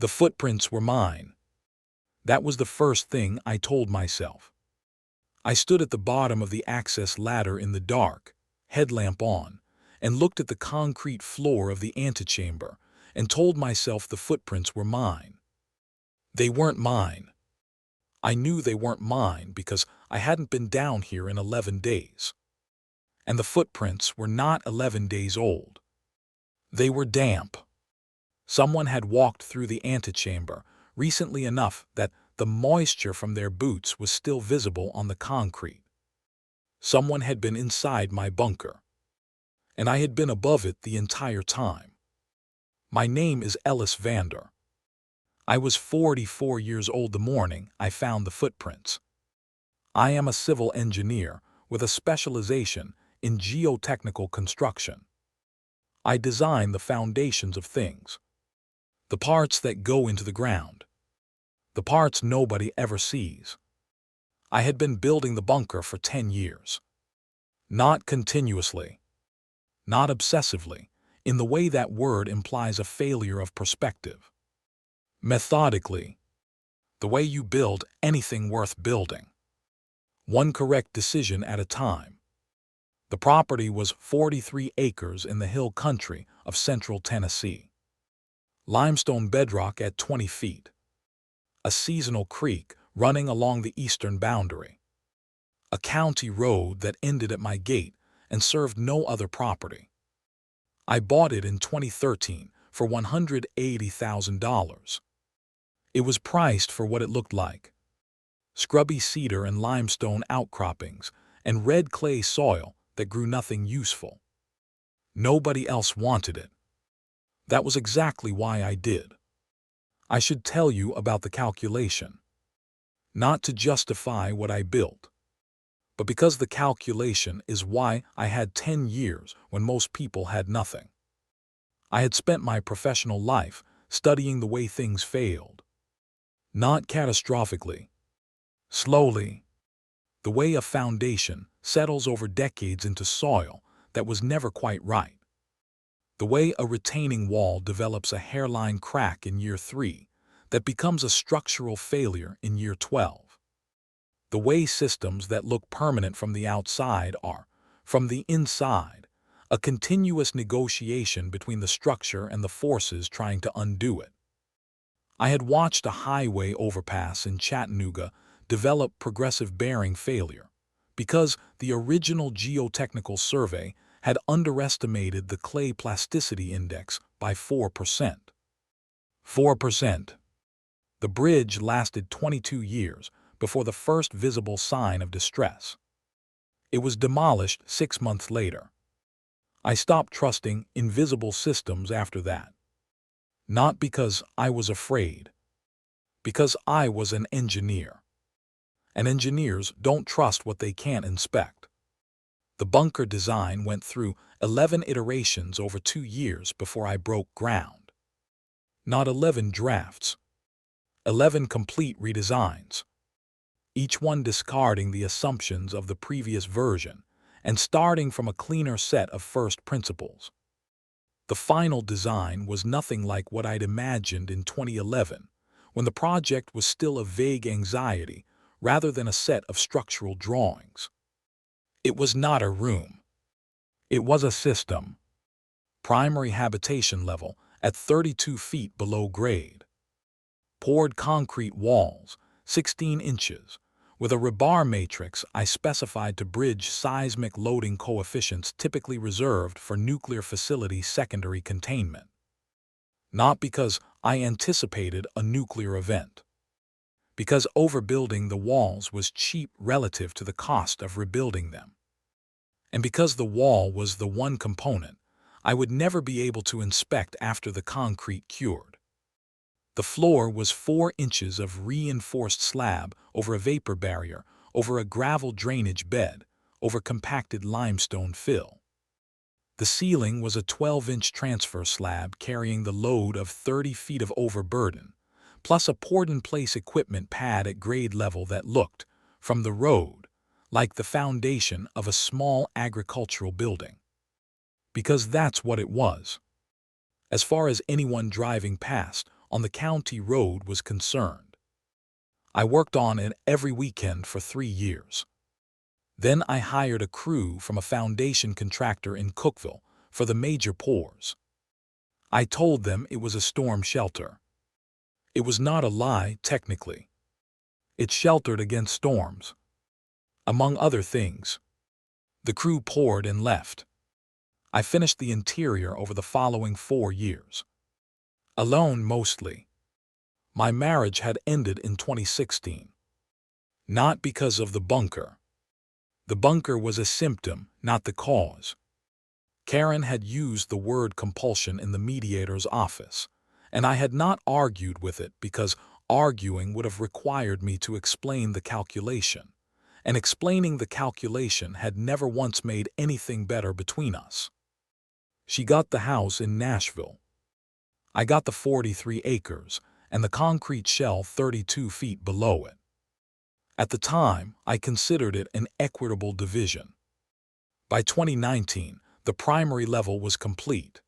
The footprints were mine. That was the first thing I told myself. I stood at the bottom of the access ladder in the dark, headlamp on, and looked at the concrete floor of the antechamber and told myself the footprints were mine. They weren't mine. I knew they weren't mine because I hadn't been down here in 11 days. And the footprints were not 11 days old. They were damp. Someone had walked through the antechamber recently enough that the moisture from their boots was still visible on the concrete. Someone had been inside my bunker, and I had been above it the entire time. My name is Ellis Vander. I was 44 years old the morning I found the footprints. I am a civil engineer with a specialization in geotechnical construction. I design the foundations of things, the parts that go into the ground, the parts nobody ever sees. I had been building the bunker for 10 years. Not continuously, not obsessively, in the way that word implies a failure of perspective. Methodically, the way you build anything worth building. One correct decision at a time. The property was 43 acres in the hill country of central Tennessee. Limestone bedrock at 20 feet. A seasonal creek running along the eastern boundary. A county road that ended at my gate and served no other property. I bought it in 2013 for $180,000. It was priced for what it looked like. Scrubby cedar and limestone outcroppings and red clay soil that grew nothing useful. Nobody else wanted it. That was exactly why I did. I should tell you about the calculation. Not to justify what I built, but because the calculation is why I had 10 years when most people had nothing. I had spent my professional life studying the way things failed. Not catastrophically. Slowly. The way a foundation settles over decades into soil that was never quite right. The way a retaining wall develops a hairline crack in year 3 that becomes a structural failure in year 12. The way systems that look permanent from the outside are, from the inside, a continuous negotiation between the structure and the forces trying to undo it. I had watched a highway overpass in Chattanooga develop progressive bearing failure because the original geotechnical survey had underestimated the clay plasticity index by 4%. 4%. The bridge lasted 22 years before the first visible sign of distress. It was demolished 6 months later. I stopped trusting invisible systems after that. Not because I was afraid, because I was an engineer. And engineers don't trust what they can't inspect. The bunker design went through 11 iterations over 2 years before I broke ground. Not 11 drafts. 11 complete redesigns. Each one discarding the assumptions of the previous version and starting from a cleaner set of first principles. The final design was nothing like what I'd imagined in 2011, when the project was still a vague anxiety rather than a set of structural drawings. It was not a room. It was a system. Primary habitation level at 32 feet below grade. Poured concrete walls, 16 inches, with a rebar matrix I specified to bridge seismic loading coefficients typically reserved for nuclear facility secondary containment. Not because I anticipated a nuclear event. Because overbuilding the walls was cheap relative to the cost of rebuilding them. And because the wall was the one component I would never be able to inspect after the concrete cured. The floor was 4 inches of reinforced slab over a vapor barrier, over a gravel drainage bed, over compacted limestone fill. The ceiling was a 12-inch transfer slab carrying the load of 30 feet of overburden, plus a poured-in-place equipment pad at grade level that looked, from the road, like the foundation of a small agricultural building. Because that's what it was. As far as anyone driving past on the county road was concerned. I worked on it every weekend for 3 years. Then I hired a crew from a foundation contractor in Cookeville for the major pours. I told them it was a storm shelter. It was not a lie, technically. It sheltered against storms. Among other things. The crew poured and left. I finished the interior over the following 4 years. Alone mostly. My marriage had ended in 2016. Not because of the bunker. The bunker was a symptom, not the cause. Karen had used the word compulsion in the mediator's office, and I had not argued with it because arguing would have required me to explain the calculation, and explaining the calculation had never once made anything better between us. She got the house in Nashville. I got the 43 acres and the concrete shell 32 feet below it. At the time, I considered it an equitable division. By 2019, the primary level was complete.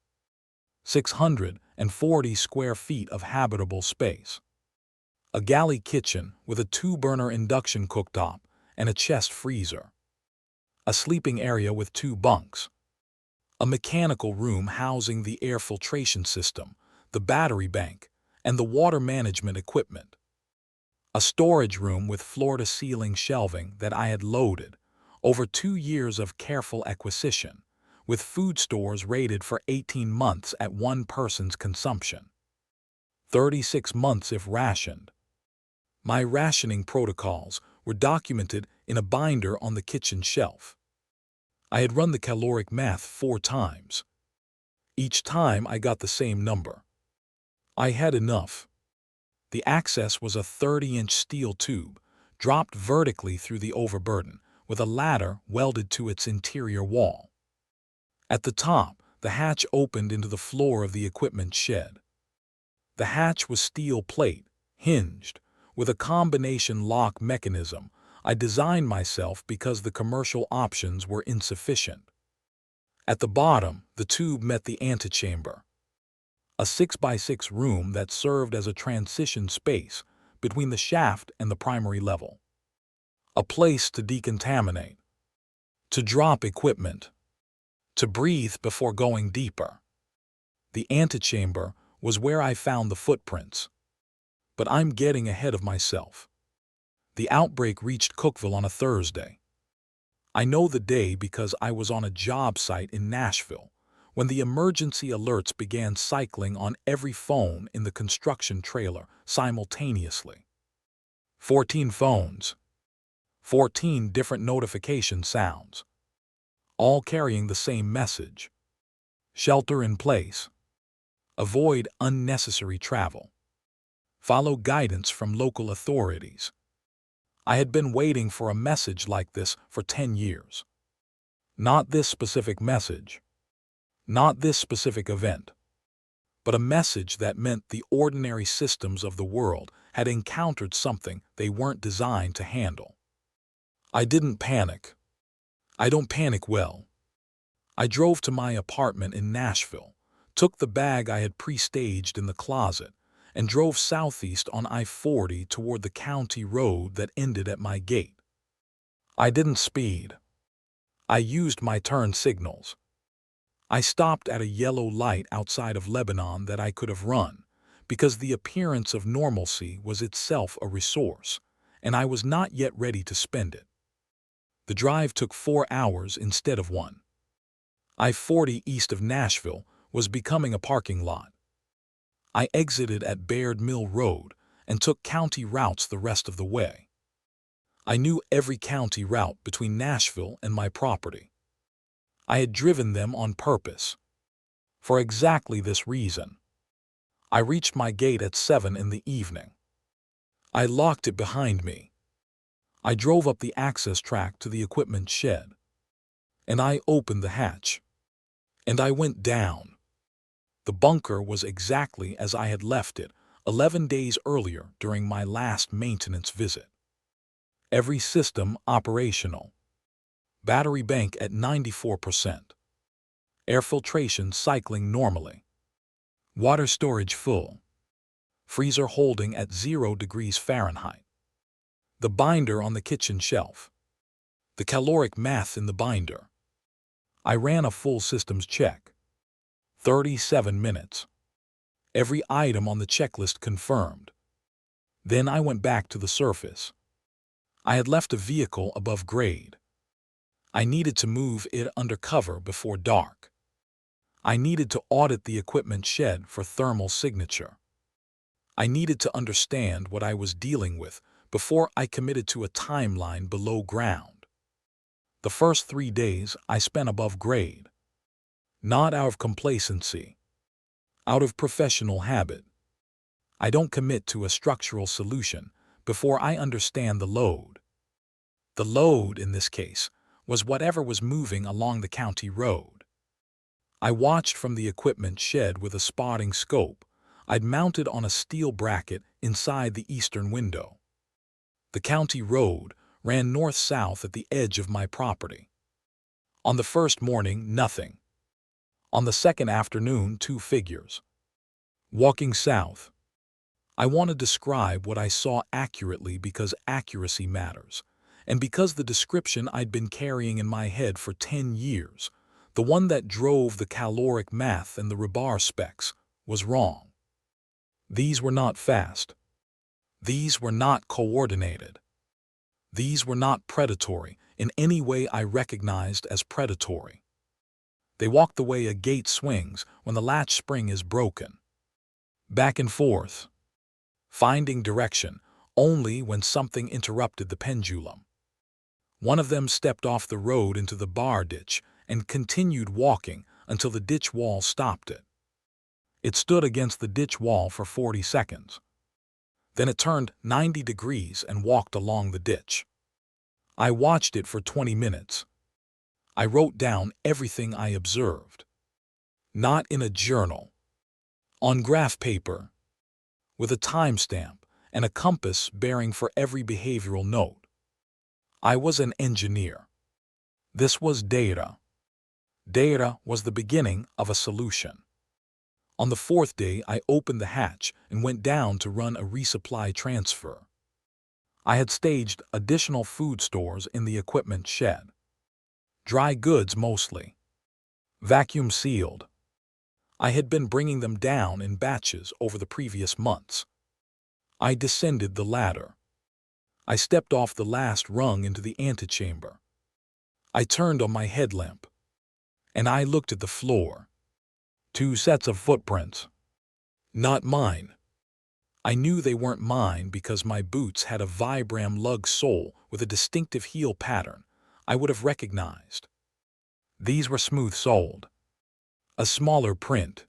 640 square feet of habitable space. A galley kitchen with a 2-burner induction cooktop and a chest freezer. A sleeping area with 2 bunks. A mechanical room housing the air filtration system, the battery bank, and the water management equipment. A storage room with floor-to-ceiling shelving that I had loaded, over 2 years of careful acquisition, with food stores rated for 18 months at one person's consumption. 36 months if rationed. My rationing protocols were documented in a binder on the kitchen shelf. I had run the caloric math 4 times. Each time I got the same number. I had enough. The access was a 30-inch steel tube, dropped vertically through the overburden, with a ladder welded to its interior wall. At the top, the hatch opened into the floor of the equipment shed. The hatch was steel plate, hinged, with a combination lock mechanism I designed myself because the commercial options were insufficient. At the bottom, the tube met the antechamber, a 6x6 room that served as a transition space between the shaft and the primary level. A place to decontaminate, to drop equipment, to breathe before going deeper. The antechamber was where I found the footprints. But I'm getting ahead of myself. The outbreak reached Cookeville on a Thursday. I know the day because I was on a job site in Nashville when the emergency alerts began cycling on every phone in the construction trailer simultaneously. 14 phones. 14 different notification sounds. All carrying the same message. Shelter in place. Avoid unnecessary travel. Follow guidance from local authorities. I had been waiting for a message like this for 10 years. Not this specific message. Not this specific event. But a message that meant the ordinary systems of the world had encountered something they weren't designed to handle. I didn't panic. I don't panic well. I drove to my apartment in Nashville, took the bag I had pre-staged in the closet, and drove southeast on I-40 toward the county road that ended at my gate. I didn't speed. I used my turn signals. I stopped at a yellow light outside of Lebanon that I could have run, because the appearance of normalcy was itself a resource, and I was not yet ready to spend it. The drive took 4 hours instead of 1. I-40 east of Nashville was becoming a parking lot. I exited at Baird Mill Road and took county routes the rest of the way. I knew every county route between Nashville and my property. I had driven them on purpose. For exactly this reason. I reached my gate at 7 in the evening. I locked it behind me. I drove up the access track to the equipment shed. And I opened the hatch. And I went down. The bunker was exactly as I had left it 11 days earlier during my last maintenance visit. Every system operational. Battery bank at 94%. Air filtration cycling normally. Water storage full. freezer holding at 0 degrees Fahrenheit, the binder on the kitchen shelf, the caloric math in the binder. I ran a full systems check. 37 minutes. Every item on the checklist confirmed. Then I went back to the surface. I had left a vehicle above grade. I needed to move it under cover before dark. I needed to audit the equipment shed for thermal signature. I needed to understand what I was dealing with before I committed to a timeline below ground. The first 3 days I spent above grade. Not out of complacency. Out of professional habit. I don't commit to a structural solution before I understand the load. The load, in this case, was whatever was moving along the county road. I watched from the equipment shed with a spotting scope I'd mounted on a steel bracket inside the eastern window. The county road ran north-south at the edge of my property. On the first morning, nothing. On the second afternoon, 2 figures. Walking south. I want to describe what I saw accurately because accuracy matters, and because the description I'd been carrying in my head for 10 years, the one that drove the caloric math and the Rebar specs, was wrong. These were not fast. These were not coordinated. These were not predatory in any way I recognized as predatory. They walked the way a gate swings when the latch spring is broken. Back and forth. Finding direction only when something interrupted the pendulum. One of them stepped off the road into the bar ditch and continued walking until the ditch wall stopped it. It stood against the ditch wall for 40 seconds. Then it turned 90 degrees and walked along the ditch. I watched it for 20 minutes. I wrote down everything I observed. Not in a journal. On graph paper. With a timestamp and a compass bearing for every behavioral note. I was an engineer. This was data. Data was the beginning of a solution. On the 4th day, I opened the hatch and went down to run a resupply transfer. I had staged additional food stores in the equipment shed. Dry goods mostly. Vacuum sealed. I had been bringing them down in batches over the previous months. I descended the ladder. I stepped off the last rung into the antechamber. I turned on my headlamp. And I looked at the floor. 2 sets of footprints. Not mine. I knew they weren't mine because my boots had a Vibram lug sole with a distinctive heel pattern I would have recognized. These were smooth-soled. A smaller print.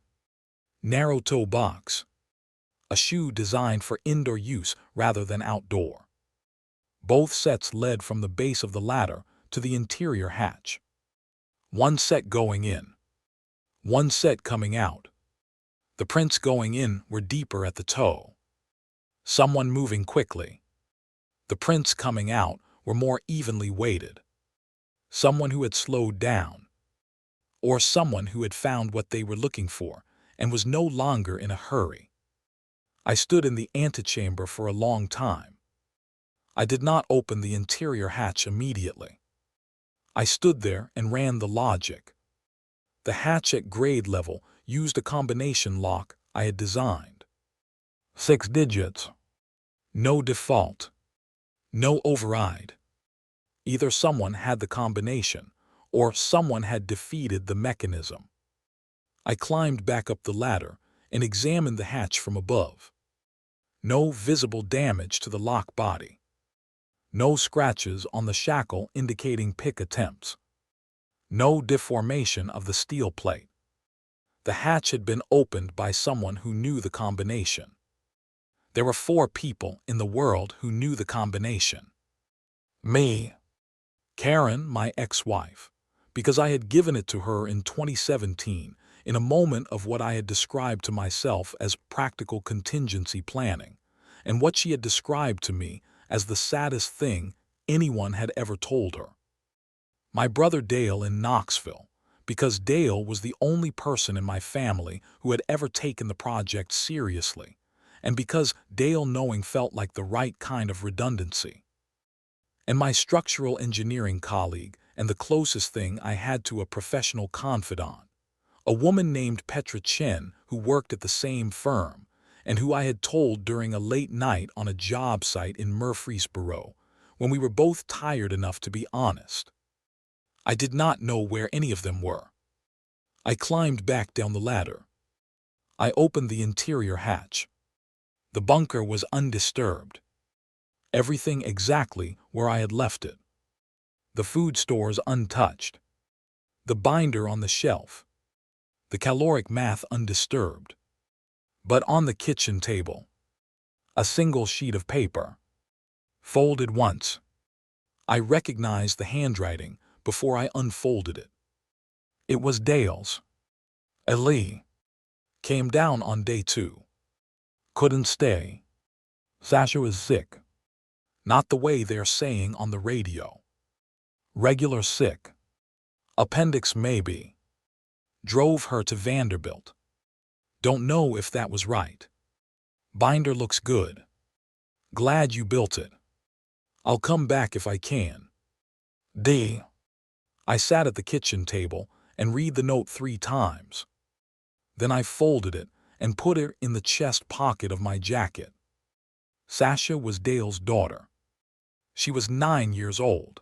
Narrow toe box. A shoe designed for indoor use rather than outdoor. Both sets led from the base of the ladder to the interior hatch. 1 set going in. 1 set coming out. The prints going in were deeper at the toe. Someone moving quickly. The prints coming out were more evenly weighted. Someone who had slowed down. Or someone who had found what they were looking for and was no longer in a hurry. I stood in the antechamber for a long time. I did not open the interior hatch immediately. I stood there and ran the logic. The hatch at grade level used a combination lock I had designed. 6 digits. No default. No override. Either someone had the combination, or someone had defeated the mechanism. I climbed back up the ladder and examined the hatch from above. No visible damage to the lock body. No scratches on the shackle indicating pick attempts. No deformation of the steel plate. The hatch had been opened by someone who knew the combination. There were 4 people in the world who knew the combination. Me. Karen, my ex-wife, because I had given it to her in 2017 in a moment of what I had described to myself as practical contingency planning, and what she had described to me as the saddest thing anyone had ever told her. My brother Dale in Knoxville, because Dale was the only person in my family who had ever taken the project seriously, and because Dale knowing felt like the right kind of redundancy. And my structural engineering colleague, and the closest thing I had to a professional confidant, a woman named Petra Chen who worked at the same firm, and who I had told during a late night on a job site in Murfreesboro, when we were both tired enough to be honest. I did not know where any of them were. I climbed back down the ladder. I opened the interior hatch. The bunker was undisturbed. Everything exactly where I had left it. The food stores untouched. The binder on the shelf. The caloric math undisturbed. But on the kitchen table, a single sheet of paper, folded once. I recognized the handwriting before I unfolded it. It was Dale's. Ellie. Came down on day 2. Couldn't stay. Sasha was sick. Not the way they're saying on the radio. Regular sick. Appendix maybe. Drove her to Vanderbilt. Don't know if that was right. Binder looks good. Glad you built it. I'll come back if I can. D. I sat at the kitchen table and read the note 3 times. Then I folded it and put it in the chest pocket of my jacket. Sasha was Dale's daughter. She was 9 years old.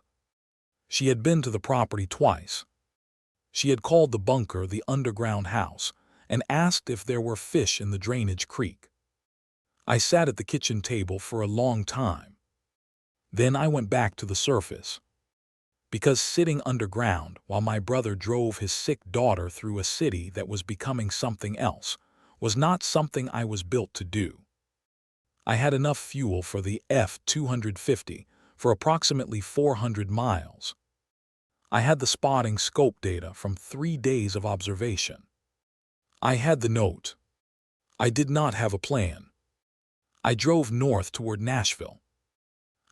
She had been to the property twice. She had called the bunker the underground house and asked if there were fish in the drainage creek. I sat at the kitchen table for a long time. Then I went back to the surface. Because sitting underground while my brother drove his sick daughter through a city that was becoming something else was not something I was built to do. I had enough fuel for the F-250 for approximately 400 miles. I had the spotting scope data from 3 days of observation. I had the note. I did not have a plan. I drove north toward Nashville.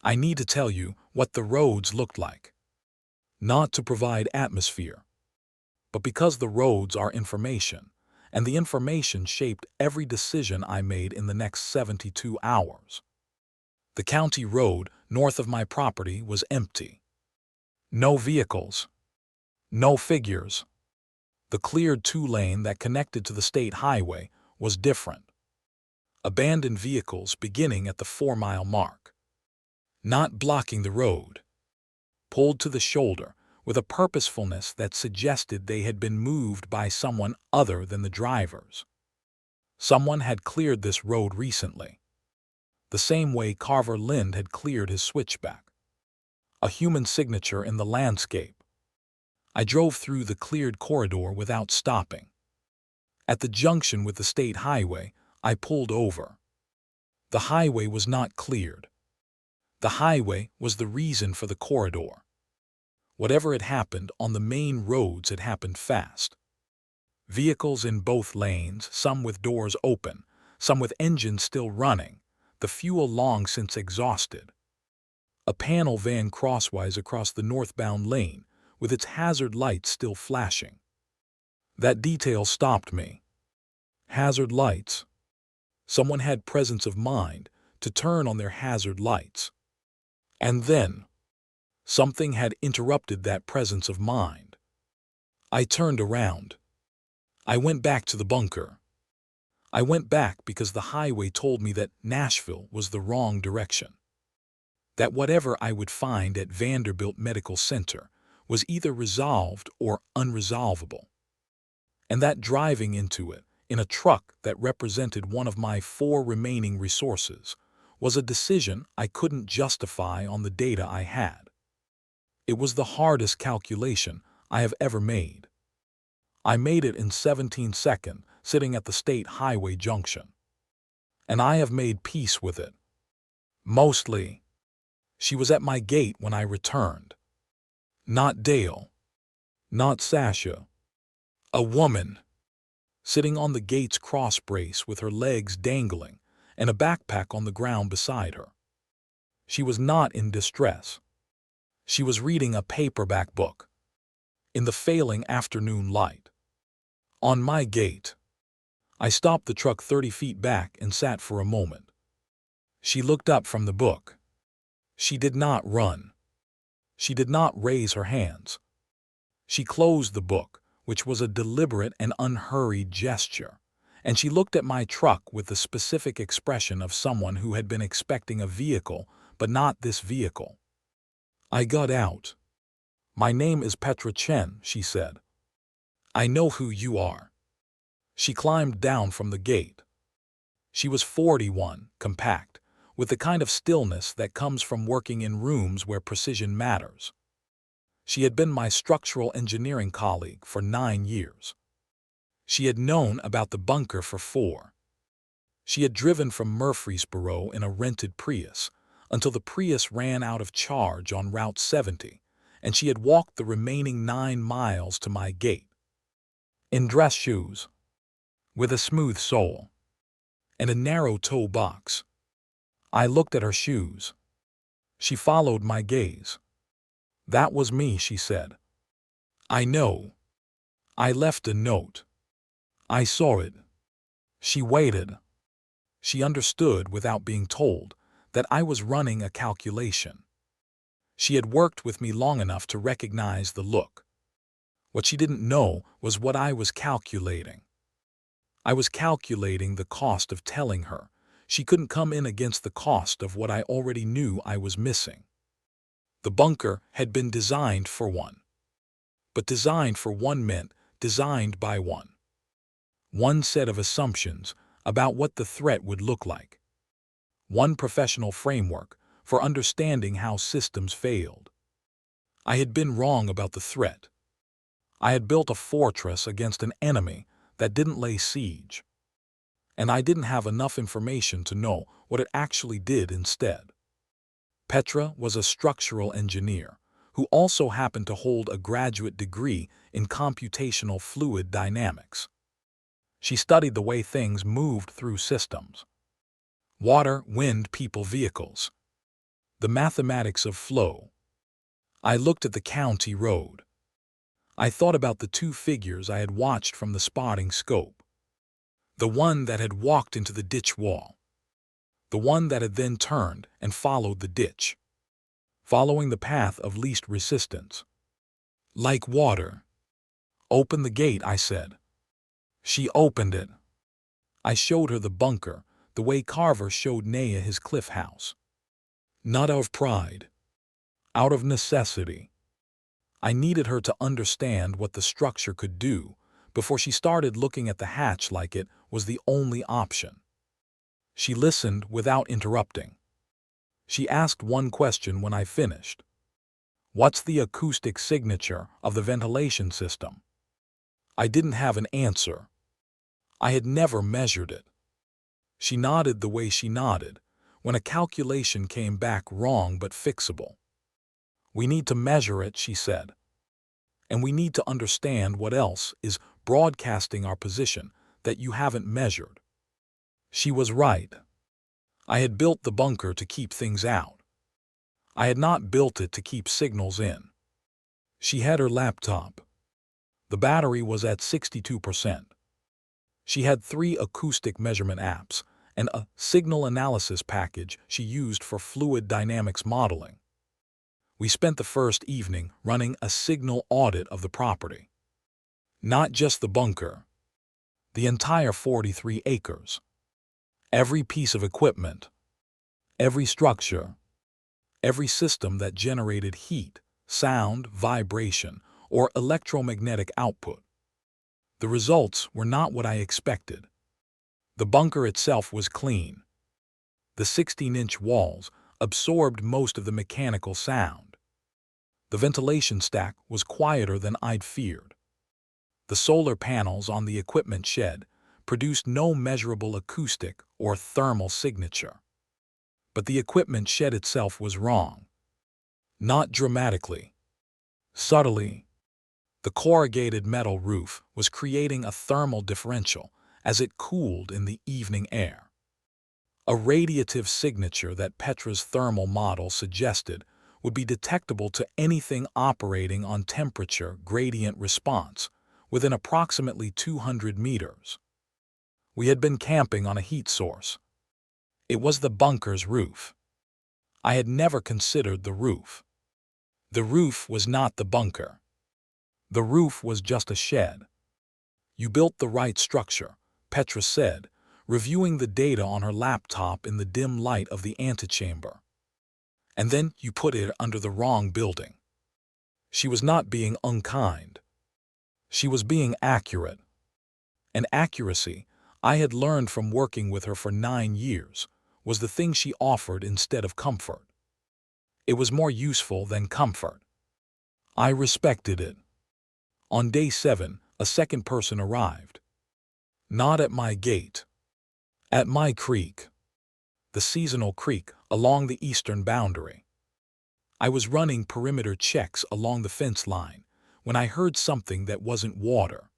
I need to tell you what the roads looked like. Not to provide atmosphere, but because the roads are information, and the information shaped every decision I made in the next 72 hours. The county road north of my property was empty. No vehicles. No figures. The cleared 2-lane that connected to the state highway was different. Abandoned vehicles beginning at the 4-mile mark. Not blocking the road. Pulled to the shoulder with a purposefulness that suggested they had been moved by someone other than the drivers. Someone had cleared this road recently. The same way Carver Lind had cleared his switchback. A human signature in the landscape. I drove through the cleared corridor without stopping. At the junction with the state highway, I pulled over. The highway was not cleared. The highway was the reason for the corridor. Whatever had happened on the main roads had happened fast. Vehicles in both lanes, some with doors open, some with engines still running, the fuel long since exhausted. A panel van crosswise across the northbound lane, with its hazard lights still flashing. That detail stopped me. Hazard lights. Someone had presence of mind to turn on their hazard lights. And then, something had interrupted that presence of mind. I turned around. I went back to the bunker. I went back because the highway told me that Nashville was the wrong direction. That whatever I would find at Vanderbilt Medical Center was either resolved or unresolvable. And that driving into it, in a truck that represented one of my 4 remaining resources, was a decision I couldn't justify on the data I had. It was the hardest calculation I have ever made. I made it in 17 seconds, sitting at the state highway junction. And I have made peace with it. Mostly. She was at my gate when I returned. Not Dale. Not Sasha. A woman. Sitting on the gate's cross brace with her legs dangling and a backpack on the ground beside her. She was not in distress. She was reading a paperback book. In the failing afternoon light. On my gate. I stopped the truck 30 feet back and sat for a moment. She looked up from the book. She did not run. She did not raise her hands. She closed the book, which was a deliberate and unhurried gesture, and she looked at my truck with the specific expression of someone who had been expecting a vehicle, but not this vehicle. I got out. "My name is Petra Chen," she said. "I know who you are." She climbed down from the gate. She was 41, compact, with the kind of stillness that comes from working in rooms where precision matters. She had been my structural engineering colleague for 9 years. She had known about the bunker for 4. She had driven from Murfreesboro in a rented Prius until the Prius ran out of charge on Route 70, and she had walked the remaining 9 miles to my gate. In dress shoes, with a smooth sole, and a narrow toe box. I looked at her shoes. She followed my gaze. "That was me," she said. "I know. I left a note. I saw it." She waited. She understood without being told that I was running a calculation. She had worked with me long enough to recognize the look. What she didn't know was what I was calculating. I was calculating the cost of telling her she couldn't come in against the cost of what I already knew I was missing. The bunker had been designed for one. But designed for one meant designed by one. One set of assumptions about what the threat would look like. One professional framework for understanding how systems failed. I had been wrong about the threat. I had built a fortress against an enemy that didn't lay siege. And I didn't have enough information to know what it actually did instead. Petra was a structural engineer who also happened to hold a graduate degree in computational fluid dynamics. She studied the way things moved through systems. Water, wind, people, vehicles. The mathematics of flow. I looked at the county road. I thought about the 2 figures I had watched from the spotting scope. The one that had walked into the ditch wall. The one that had then turned and followed the ditch. Following the path of least resistance. Like water. "Open the gate," I said. She opened it. I showed her the bunker, the way Carver showed Naya his cliff house. Not out of pride. Out of necessity. I needed her to understand what the structure could do before she started looking at the hatch like it was the only option. She listened without interrupting. She asked one question when I finished. "What's the acoustic signature of the ventilation system?" I didn't have an answer. I had never measured it. She nodded the way she nodded when a calculation came back wrong but fixable. "We need to measure it," she said. "And we need to understand what else is broadcasting our position that you haven't measured." She was right. I had built the bunker to keep things out. I had not built it to keep signals in. She had her laptop. The battery was at 62%. She had 3 acoustic measurement apps and a signal analysis package she used for fluid dynamics modeling. We spent the first evening running a signal audit of the property. Not just the bunker. The entire 43 acres. Every piece of equipment. Every structure. Every system that generated heat, sound, vibration, or electromagnetic output. The results were not what I expected. The bunker itself was clean. The 16-inch walls absorbed most of the mechanical sound. The ventilation stack was quieter than I'd feared. The solar panels on the equipment shed produced no measurable acoustic or thermal signature. But the equipment shed itself was wrong. Not dramatically. Subtly. The corrugated metal roof was creating a thermal differential as it cooled in the evening air. A radiative signature that Petra's thermal model suggested would be detectable to anything operating on temperature gradient response within approximately 200 meters. We had been camping on a heat source. It was the bunker's roof. I had never considered the roof. The roof was not the bunker. The roof was just a shed. You built the right structure, Petra said, reviewing the data on her laptop in the dim light of the antechamber. And then you put it under the wrong building. She was not being unkind. She was being accurate. And accuracy, I had learned from working with her for 9 years, was the thing she offered instead of comfort. It was more useful than comfort. I respected it. On day 7, a second person arrived. Not at my gate. At my creek. The seasonal creek along the eastern boundary. I was running perimeter checks along the fence line when I heard something that wasn't water.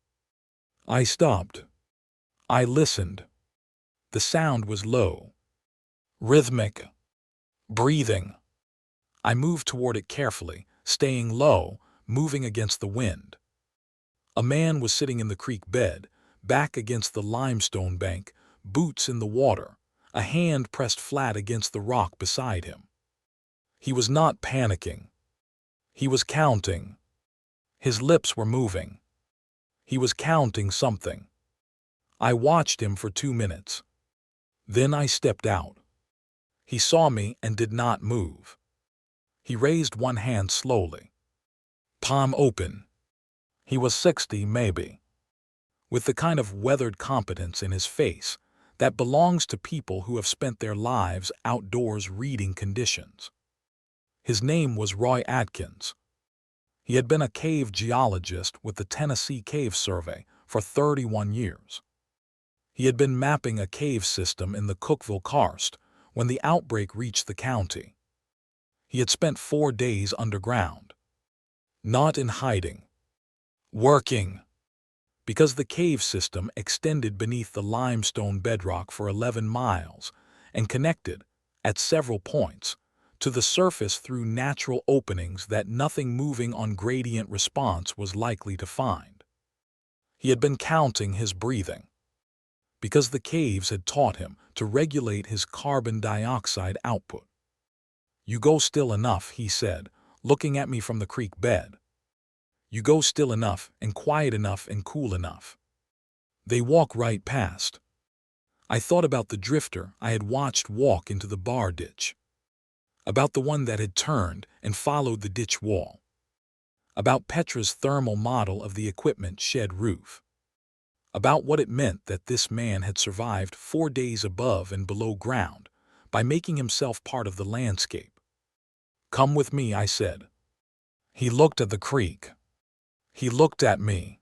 I stopped. I listened. The sound was low. Rhythmic. Breathing. I moved toward it carefully, staying low, moving against the wind. A man was sitting in the creek bed, back against the limestone bank, boots in the water, a hand pressed flat against the rock beside him. He was not panicking. He was counting. His lips were moving. He was counting something. I watched him for 2 minutes. Then I stepped out. He saw me and did not move. He raised one hand slowly. Palm open. He was 60 maybe. With the kind of weathered competence in his face that belongs to people who have spent their lives outdoors reading conditions. His name was Roy Atkins. He had been a cave geologist with the Tennessee Cave Survey for 31 years. He had been mapping a cave system in the Cookeville Karst when the outbreak reached the county. He had spent 4 days underground. Not in hiding. Working. Because the cave system extended beneath the limestone bedrock for 11 miles and connected, at several points, to the surface through natural openings that nothing moving on gradient response was likely to find. He had been counting his breathing. Because the caves had taught him to regulate his carbon dioxide output. You go still enough, he said, looking at me from the creek bed. You go still enough and quiet enough and cool enough. They walk right past. I thought about the drifter I had watched walk into the bar ditch. About the one that had turned and followed the ditch wall. About Petra's thermal model of the equipment shed roof. About what it meant that this man had survived 4 days above and below ground by making himself part of the landscape. Come with me, I said. He looked at the creek. He looked at me.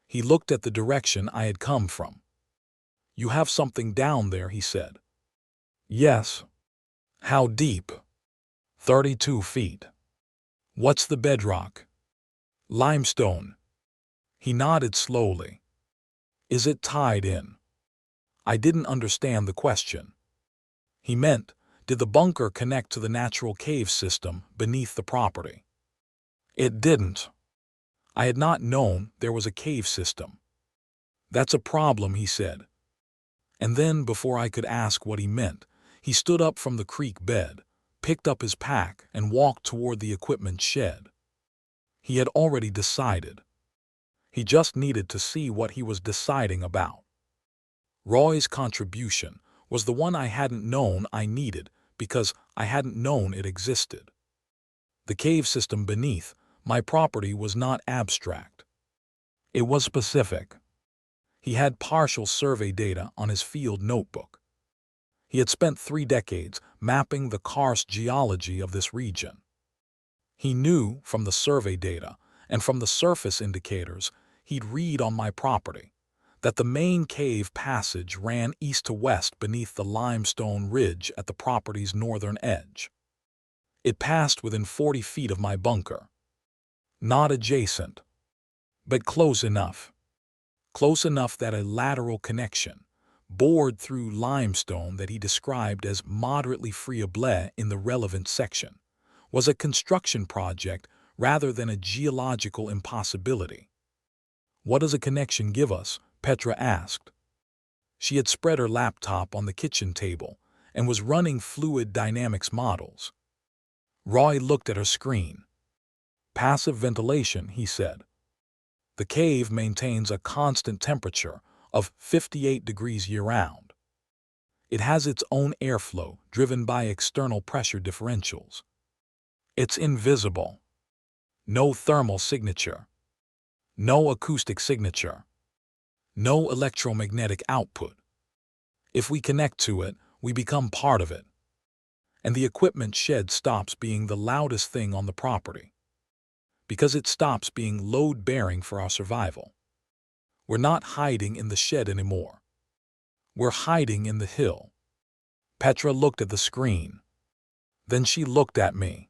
He looked at the direction I had come from. You have something down there, he said. Yes. How deep? 32 feet. What's the bedrock? Limestone. He nodded slowly. Is it tied in? I didn't understand the question. He meant, did the bunker connect to the natural cave system beneath the property? It didn't. I had not known there was a cave system. That's a problem, he said. And then, before I could ask what he meant, he stood up from the creek bed, picked up his pack, and walked toward the equipment shed. He had already decided. He just needed to see what he was deciding about. Roy's contribution was the one I hadn't known I needed because I hadn't known it existed. The cave system beneath my property was not abstract. It was specific. He had partial survey data on his field notebook. He had spent 3 decades mapping the karst geology of this region. He knew from the survey data and from the surface indicators he'd read on my property that the main cave passage ran east to west beneath the limestone ridge at the property's northern edge. It passed within 40 feet of my bunker. Not adjacent, but close enough. Close enough that a lateral connection, bored through limestone that he described as moderately friable in the relevant section, was a construction project rather than a geological impossibility. What does a connection give us? Petra asked. She had spread her laptop on the kitchen table and was running fluid dynamics models. Roy looked at her screen. "Passive ventilation," he said. "The cave maintains a constant temperature of 58 degrees year-round. It has its own airflow driven by external pressure differentials. It's invisible. No thermal signature. No acoustic signature. No electromagnetic output. If we connect to it, we become part of it. And the equipment shed stops being the loudest thing on the property. Because it stops being load-bearing for our survival. We're not hiding in the shed anymore. We're hiding in the hill." Petra looked at the screen. Then she looked at me.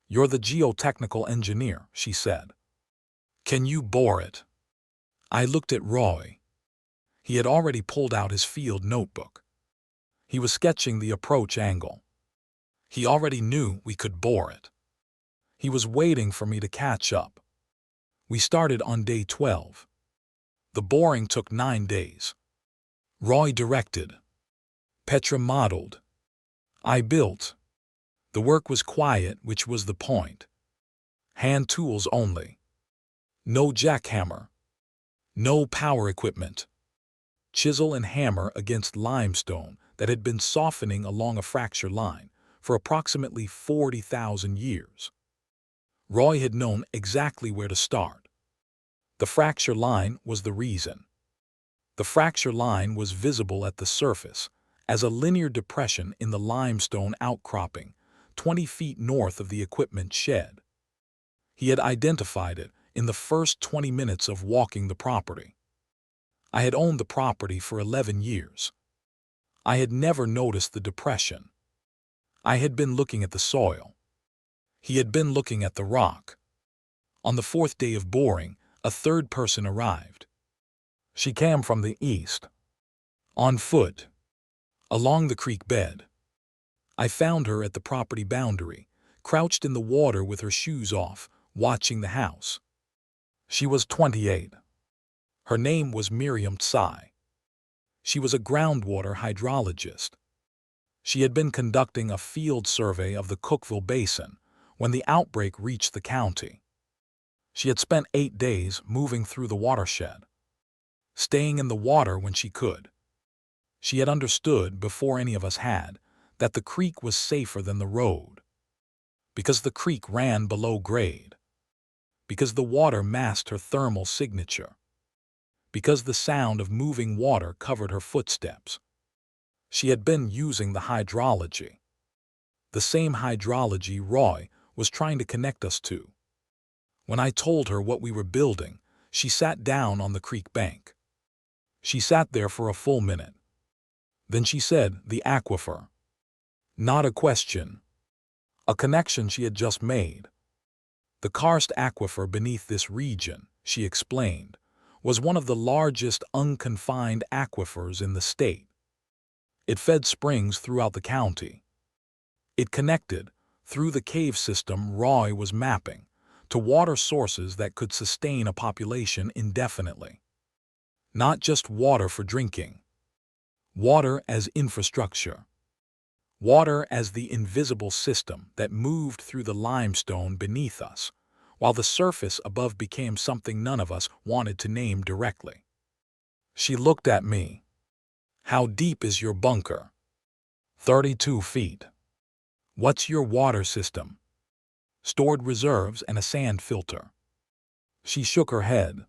"You're the geotechnical engineer," she said. "Can you bore it?" I looked at Roy. He had already pulled out his field notebook. He was sketching the approach angle. He already knew we could bore it. He was waiting for me to catch up. We started on day 12. The boring took 9 days. Roy directed. Petra modeled. I built. The work was quiet, which was the point. Hand tools only. No jackhammer. No power equipment. Chisel and hammer against limestone that had been softening along a fracture line for approximately 40,000 years. Roy had known exactly where to start. The fracture line was the reason. The fracture line was visible at the surface as a linear depression in the limestone outcropping 20 feet north of the equipment shed. He had identified it in the first 20 minutes of walking the property. I had owned the property for 11 years. I had never noticed the depression. I had been looking at the soil. He had been looking at the rock. On the 4th day of boring, a third person arrived. She came from the east. On foot. Along the creek bed. I found her at the property boundary, crouched in the water with her shoes off, watching the house. She was 28. Her name was Miriam Tsai. She was a groundwater hydrologist. She had been conducting a field survey of the Cookeville Basin when the outbreak reached the county. She had spent 8 days moving through the watershed, staying in the water when she could. She had understood, before any of us had, that the creek was safer than the road. Because the creek ran below grade. Because the water masked her thermal signature. Because the sound of moving water covered her footsteps. She had been using the hydrology. The same hydrology Roy was trying to connect us to. When I told her what we were building, she sat down on the creek bank. She sat there for a full minute. Then she said, "The aquifer." Not a question. A connection she had just made. The karst aquifer beneath this region, she explained, was one of the largest unconfined aquifers in the state. It fed springs throughout the county. It connected, through the cave system Roy was mapping, to water sources that could sustain a population indefinitely. Not just water for drinking. Water as infrastructure. Water as the invisible system that moved through the limestone beneath us, while the surface above became something none of us wanted to name directly. She looked at me. "How deep is your bunker?" 32 feet. "What's your water system?" "Stored reserves and a sand filter." She shook her head.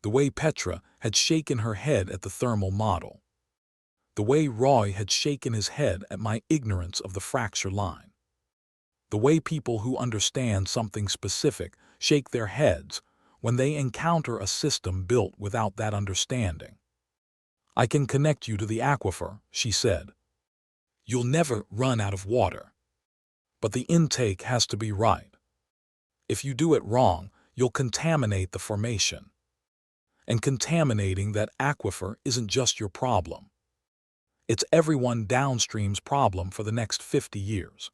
The way Petra had shaken her head at the thermal model. The way Roy had shaken his head at my ignorance of the fracture line. The way people who understand something specific shake their heads when they encounter a system built without that understanding. "I can connect you to the aquifer," she said. "You'll never run out of water. But the intake has to be right. If you do it wrong, you'll contaminate the formation. And contaminating that aquifer isn't just your problem. It's everyone downstream's problem for the next 50 years.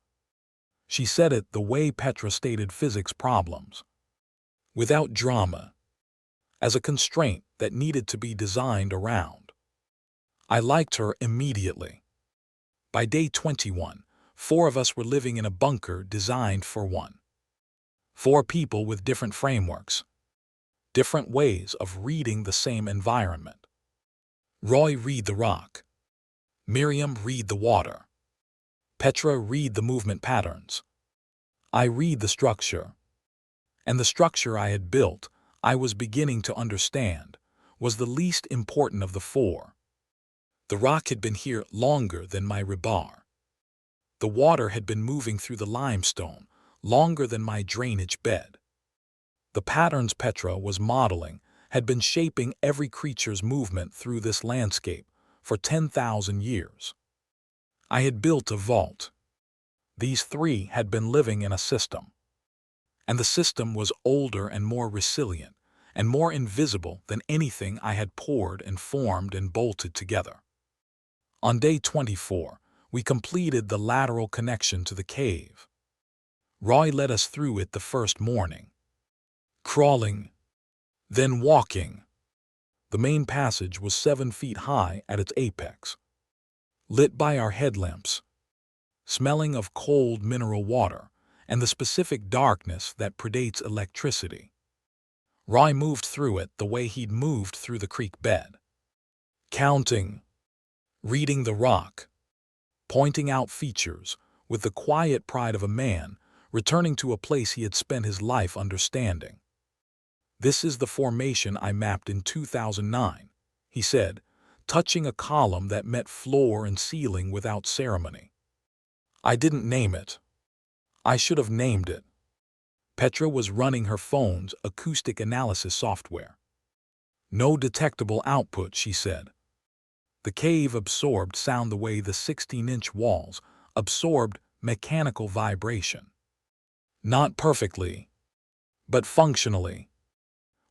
She said it the way Petra stated physics problems. Without drama. As a constraint that needed to be designed around. I liked her immediately. By day 21, 4 of us were living in a bunker designed for one. 4 people with different frameworks, different ways of reading the same environment. Roy read the rock. Miriam read the water. Petra read the movement patterns. I read the structure. And the structure I had built, I was beginning to understand, was the least important of the 4. The rock had been here longer than my rebar. The water had been moving through the limestone longer than my drainage bed. The patterns Petra was modeling had been shaping every creature's movement through this landscape for 10,000 years. I had built a vault. These 3 had been living in a system. And the system was older and more resilient and more invisible than anything I had poured and formed and bolted together. On day 24, we completed the lateral connection to the cave. Roy led us through it the first morning. Crawling, then walking. The main passage was 7 feet high at its apex, lit by our headlamps, smelling of cold mineral water and the specific darkness that predates electricity. Roy moved through it the way he'd moved through the creek bed, counting, reading the rock, pointing out features with the quiet pride of a man returning to a place he had spent his life understanding. "This is the formation I mapped in 2009, he said, touching a column that met floor and ceiling without ceremony. I didn't name it. I should have named it. Petra was running her phone's acoustic analysis software. No detectable output, she said. The cave absorbed sound the way the 16-inch walls absorbed mechanical vibration. Not perfectly, but functionally.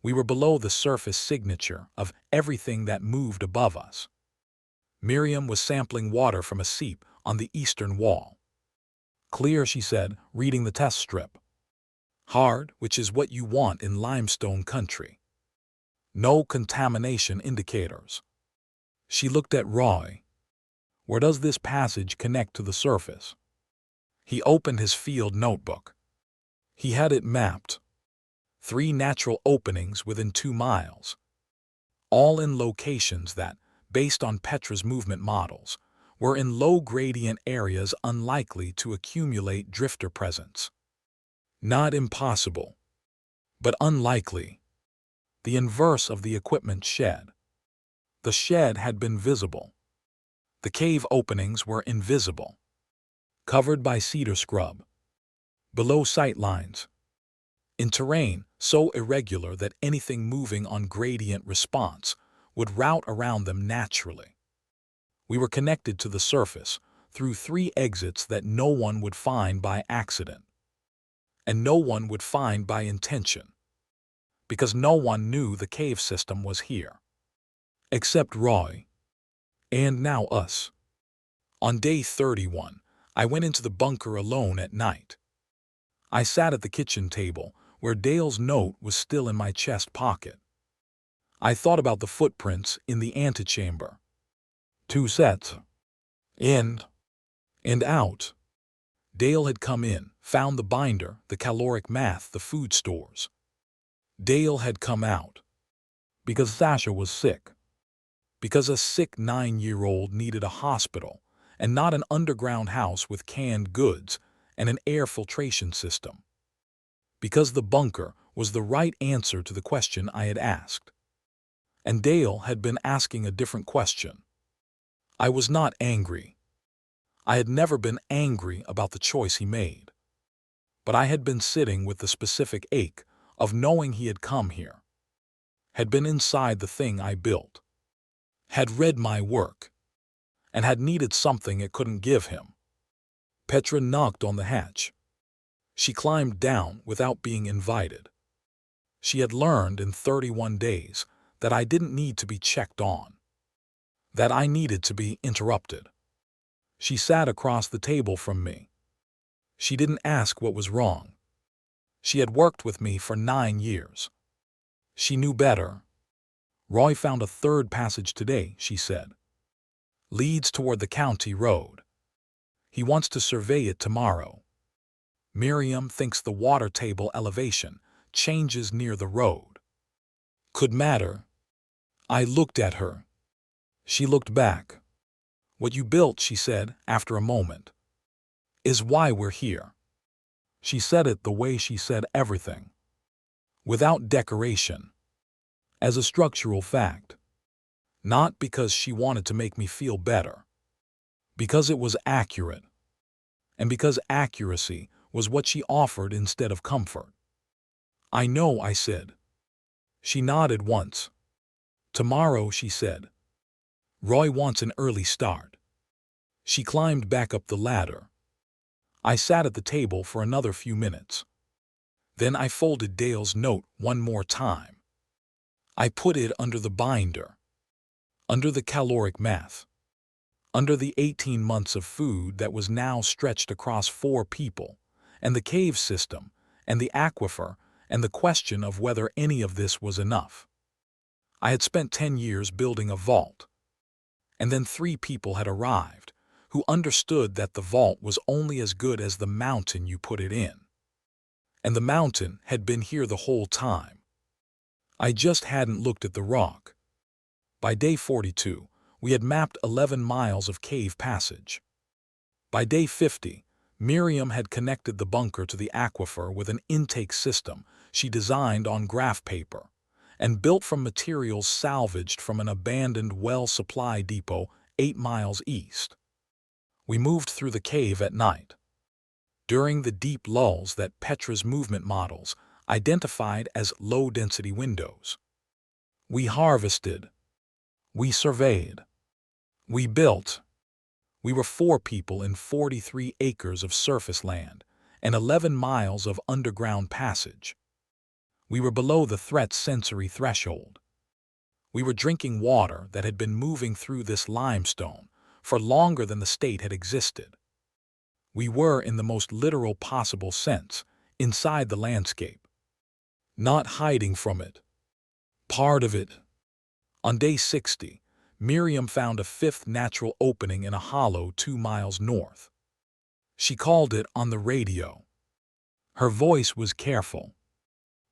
We were below the surface signature of everything that moved above us. Miriam was sampling water from a seep on the eastern wall. Clear, she said, reading the test strip. Hard, which is what you want in limestone country. No contamination indicators. She looked at Roy. Where does this passage connect to the surface? He opened his field notebook. He had it mapped. 3 natural openings within 2 miles. All in locations that, based on Petra's movement models, were in low-gradient areas unlikely to accumulate drifter presence. Not impossible, but unlikely. The inverse of the equipment shed. The shed had been visible. The cave openings were invisible, covered by cedar scrub, below sight lines, in terrain so irregular that anything moving on gradient response would route around them naturally. We were connected to the surface through 3 exits that no one would find by accident, and no one would find by intention, because no one knew the cave system was here. Except Roy, and now us. On day 31, I went into the bunker alone at night. I sat at the kitchen table, where Dale's note was still in my chest pocket. I thought about the footprints in the antechamber. 2 sets. In and out. Dale had come in, found the binder, the caloric math, the food stores. Dale had come out. Because Sasha was sick. Because a sick 9-year-old needed a hospital and not an underground house with canned goods and an air filtration system. Because the bunker was the right answer to the question I had asked. And Dale had been asking a different question. I was not angry. I had never been angry about the choice he made. But I had been sitting with the specific ache of knowing he had come here, had been inside the thing I built, had read my work, and had needed something it couldn't give him. Petra knocked on the hatch. She climbed down without being invited. She had learned in 31 days that I didn't need to be checked on, that I needed to be interrupted. She sat across the table from me. She didn't ask what was wrong. She had worked with me for 9 years. She knew better. Roy found a 3rd passage today, she said. Leads toward the county road. He wants to survey it tomorrow. Miriam thinks the water table elevation changes near the road. Could matter. I looked at her. She looked back. What you built, she said after a moment, is why we're here. She said it the way she said everything. Without decoration. As a structural fact. Not because she wanted to make me feel better. Because it was accurate. And because accuracy was what she offered instead of comfort. I know, I said. She nodded once. Tomorrow, she said. Roy wants an early start. She climbed back up the ladder. I sat at the table for another few minutes. Then I folded Dale's note one more time. I put it under the binder. Under the caloric math. Under the 18 months of food that was now stretched across 4 people, and the cave system, and the aquifer, and the question of whether any of this was enough. I had spent 10 years building a vault. And then 3 people had arrived, who understood that the vault was only as good as the mountain you put it in. And the mountain had been here the whole time. I just hadn't looked at the rock. By day 42, we had mapped 11 miles of cave passage. By day 50, Miriam had connected the bunker to the aquifer with an intake system she designed on graph paper and built from materials salvaged from an abandoned well supply depot 8 miles east. We moved through the cave at night. During the deep lulls that Petra's movement models identified as low-density windows. We harvested. We surveyed. We built. We were 4 people in 43 acres of surface land and 11 miles of underground passage. We were below the threat sensory threshold. We were drinking water that had been moving through this limestone for longer than the state had existed. We were, in the most literal possible sense, inside the landscape. Not hiding from it. Part of it. On day 60, Miriam found a 5th natural opening in a hollow 2 miles north. She called it on the radio. Her voice was careful.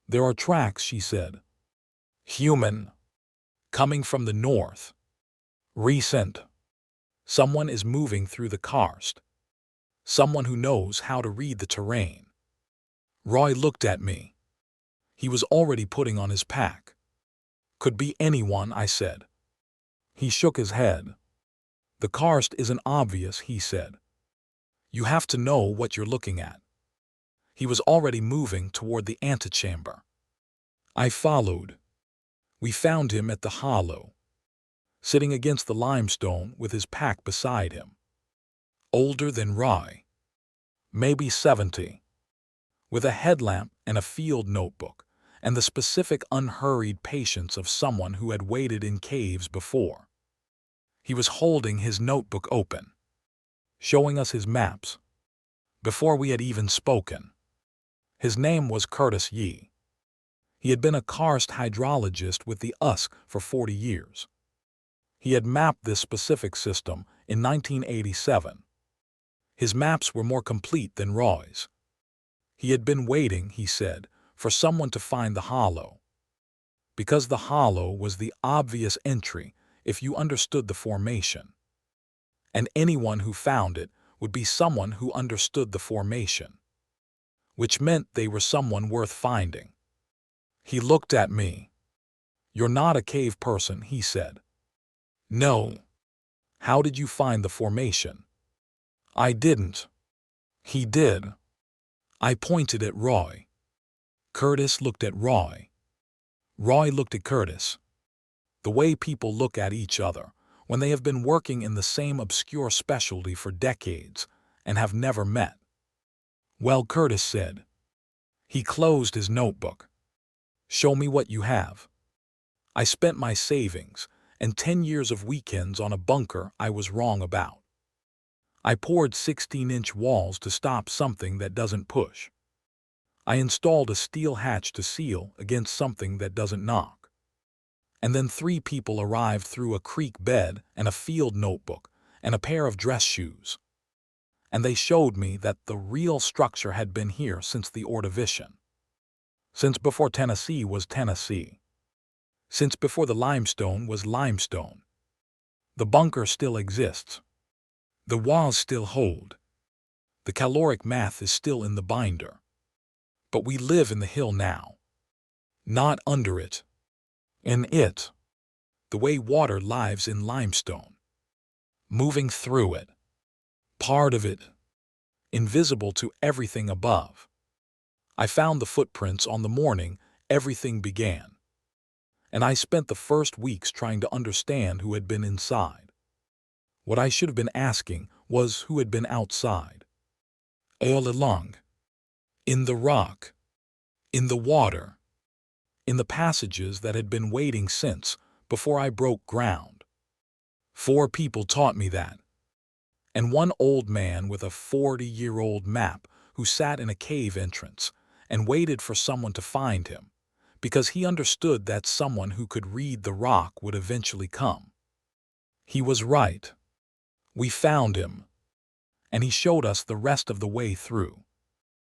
There are tracks, she said. Human. Coming from the north. Recent. Someone is moving through the karst. Someone who knows how to read the terrain. Roy looked at me. He was already putting on his pack. Could be anyone, I said. He shook his head. The karst isn't obvious, he said. You have to know what you're looking at. He was already moving toward the antechamber. I followed. We found him at the hollow, sitting against the limestone with his pack beside him. Older than Roy. Maybe 70. With a headlamp and a field notebook, and the specific unhurried patience of someone who had waited in caves before. He was holding his notebook open, showing us his maps, before we had even spoken. His name was Curtis Yee. He had been a karst hydrologist with the USC for 40 years. He had mapped this specific system in 1987. His maps were more complete than Roy's. He had been waiting, he said, for someone to find the hollow. Because the hollow was the obvious entry if you understood the formation. And anyone who found it would be someone who understood the formation. Which meant they were someone worth finding. He looked at me. You're not a cave person, he said. No. How did you find the formation? I didn't. He did. I pointed at Roy. Curtis looked at Roy. Roy looked at Curtis. The way people look at each other when they have been working in the same obscure specialty for decades and have never met. Well, Curtis said. He closed his notebook. Show me what you have. I spent my savings and 10 years of weekends on a bunker I was wrong about. I poured 16-inch walls to stop something that doesn't push. I installed a steel hatch to seal against something that doesn't knock. And then 3 people arrived through a creek bed and a field notebook and a pair of dress shoes. And they showed me that the real structure had been here since the Ordovician. Since before Tennessee was Tennessee. Since before the limestone was limestone. The bunker still exists. The walls still hold. The caloric math is still in the binder. But we live in the hill now. Not under it. In it. The way water lives in limestone. Moving through it. Part of it. Invisible to everything above. I found the footprints on the morning everything began. And I spent the first weeks trying to understand who had been inside. What I should have been asking was who had been outside. All along. In the rock. In the water. In the passages that had been waiting since before I broke ground. 4 people taught me that. And one old man with a 40-year-old map who sat in a cave entrance and waited for someone to find him, because he understood that someone who could read the rock would eventually come. He was right. We found him. And he showed us the rest of the way through.